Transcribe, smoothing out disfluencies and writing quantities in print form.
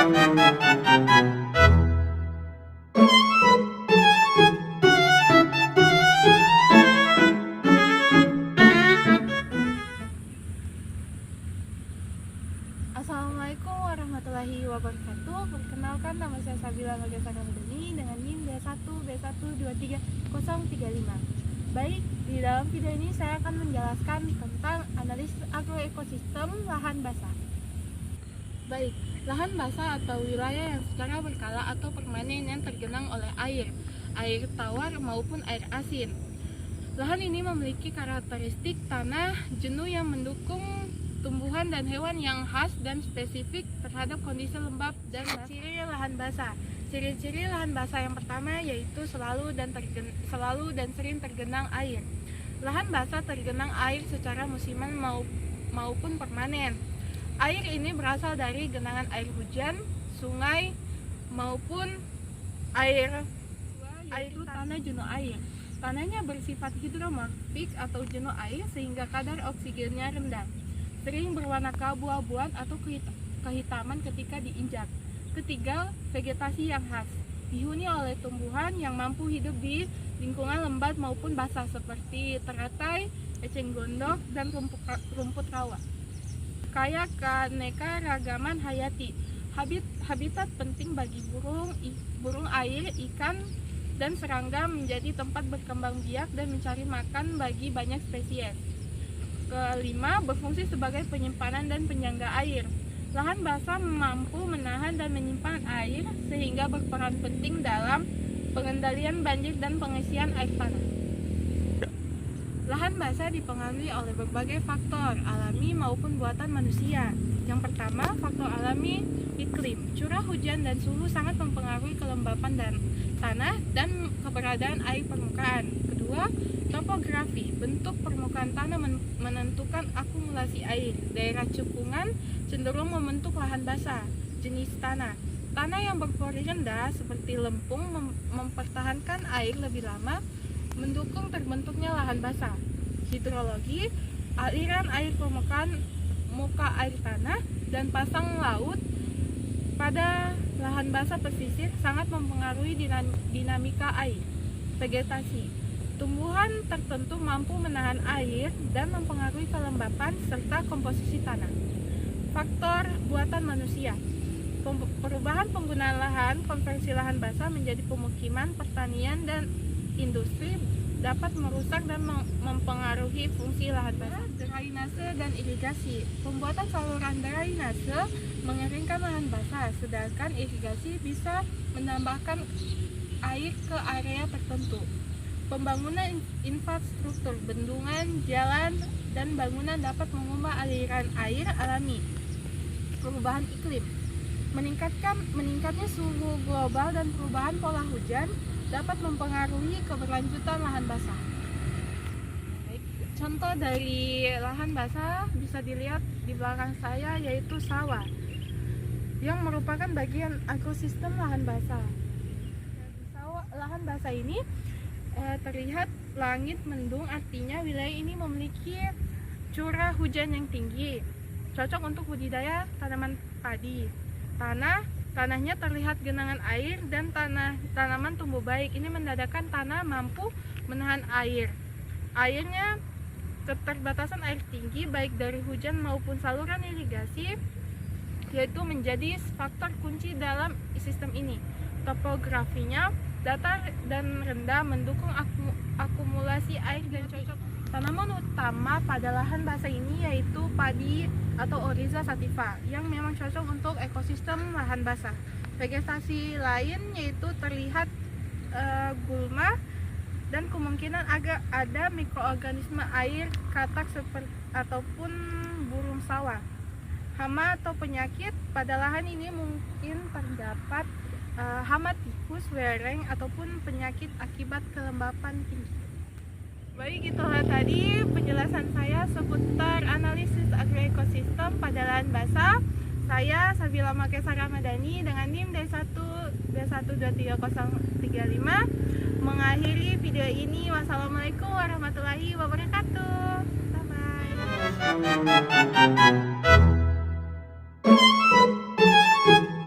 Assalamualaikum warahmatullahi wabarakatuh. Perkenalkan, nama saya Sabila Magesara Madani dengan NIM D1B1230035. Baik, di dalam video ini saya akan menjelaskan tentang analisis agroekosistem lahan basah. Baik, lahan basah atau wilayah yang secara berkala atau permanen yang tergenang oleh air tawar maupun air asin. Lahan ini memiliki karakteristik tanah jenuh yang mendukung tumbuhan dan hewan yang khas dan spesifik terhadap kondisi lembab dan ciri lahan basah. Ciri-ciri lahan basah yang pertama yaitu selalu dan sering tergenang air. Lahan basah tergenang air secara musiman maupun permanen. Air ini berasal dari genangan air hujan, sungai maupun air tanah jenuh air. Tanahnya bersifat hidromorfik atau jenuh air sehingga kadar oksigennya rendah. Sering berwarna keabu-abuan atau kehitaman ketika diinjak. Ketiga, vegetasi yang khas, dihuni oleh tumbuhan yang mampu hidup di lingkungan lembab maupun basah seperti teratai, eceng gondok, dan rumput rawa. Kaya keanekaragaman hayati, habitat penting bagi burung air, ikan, dan serangga menjadi tempat berkembang biak dan mencari makan bagi banyak spesies. Kelima, berfungsi sebagai penyimpanan dan penyangga air. Lahan basah mampu menahan dan menyimpan air sehingga berperan penting dalam pengendalian banjir dan pengisian air tanah. Lahan basah dipengaruhi oleh berbagai faktor alami maupun buatan manusia. Yang pertama, faktor alami iklim. Curah hujan dan suhu sangat mempengaruhi kelembapan dan tanah dan keberadaan air permukaan. Kedua, topografi. Bentuk permukaan tanah menentukan akumulasi air. Daerah cekungan cenderung membentuk lahan basah. Jenis tanah. Tanah yang berpori rendah seperti lempung mempertahankan air lebih lama, mendukung terbentuknya lahan basah. Hidrologi. Aliran air permukaan, muka air tanah, dan pasang laut pada lahan basah pesisir sangat mempengaruhi dinamika air. Vegetasi. Tumbuhan tertentu mampu menahan air dan mempengaruhi kelembapan serta komposisi tanah. Faktor buatan manusia. Perubahan penggunaan lahan, konversi lahan basah menjadi pemukiman, pertanian, dan industri dapat merusak dan mempengaruhi fungsi lahan basah. Drainase dan irigasi. Pembuatan saluran drainase mengeringkan lahan basah, sedangkan irigasi bisa menambahkan air ke area tertentu. Pembangunan infrastruktur, bendungan, jalan, dan bangunan dapat mengubah aliran air alami. Perubahan iklim. Meningkatnya suhu global dan perubahan pola hujan dapat mempengaruhi keberlanjutan lahan basah. Contoh dari lahan basah bisa dilihat di belakang saya, yaitu sawah yang merupakan bagian ekosistem lahan basah. Lahan basah ini terlihat langit mendung, artinya wilayah ini memiliki curah hujan yang tinggi, cocok untuk budidaya tanaman padi. Tanahnya terlihat genangan air dan tanaman tumbuh baik. Ini menandakan tanah mampu menahan air. Airnya, keterbatasan air tinggi baik dari hujan maupun saluran irigasi yaitu menjadi faktor kunci dalam sistem ini. Topografinya datar dan rendah mendukung akumulasi air dan cocok. Tanaman utama pada lahan basah ini yaitu padi atau Oryza sativa yang memang cocok untuk ekosistem lahan basah. Vegetasi lain yaitu terlihat gulma dan kemungkinan ada mikroorganisme air katak ataupun burung sawah. Hama atau penyakit pada lahan ini mungkin terdapat hama tikus, lereng, ataupun penyakit akibat kelembapan tinggi. Baik, itulah tadi penjelasan saya seputar analisis agroekosistem pada lahan basah. Saya Sabila Magesara Madani dengan NIM D1B1230035 mengakhiri video ini. Wassalamualaikum warahmatullahi wabarakatuh. Bye bye.